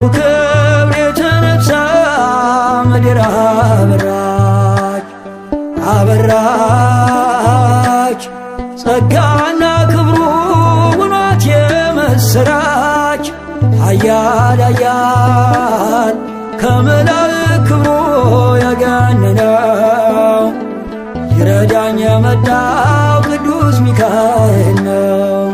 ክብር የተነሳ ምድር አበራች አበራች ጸጋና ክብሩ ውኗት የምስራች ኃያል ኃያል ከመላእክት ክብሩ የገነነው ይረዳኝ የመጣው ቅዱስ ሚካኤል ነው።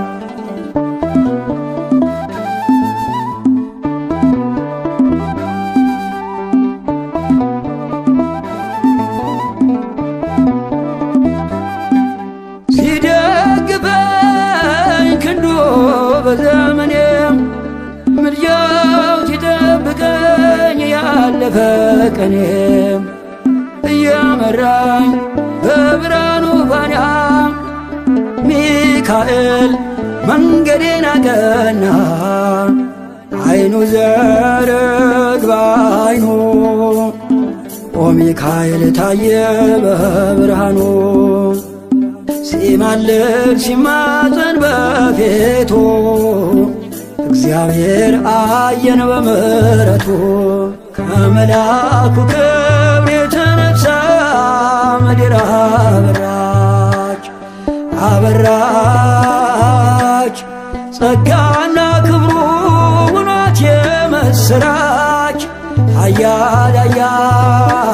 ሲደግፈኝ ክንዱ በዘመኔም ምልጃው ሲጠብቀኝ ያለፈ ቀኔም እየመራኝ በብርሃኑ ፋና ሚካኤል መንገዴን አቀና። አይኑ ዘርግባ አይኑ ኦ ሚካኤል ታየ በብርሃኑ ሲማልድ ሲማፀን በፊቱ እግዚአብሔር አየን በምሕረቱ ከመልአኩ ክብር የተነሳ ምድር አበራች አበራች ጸጋና ክብሩ ውኗት የምስራች ኃያል ኃያል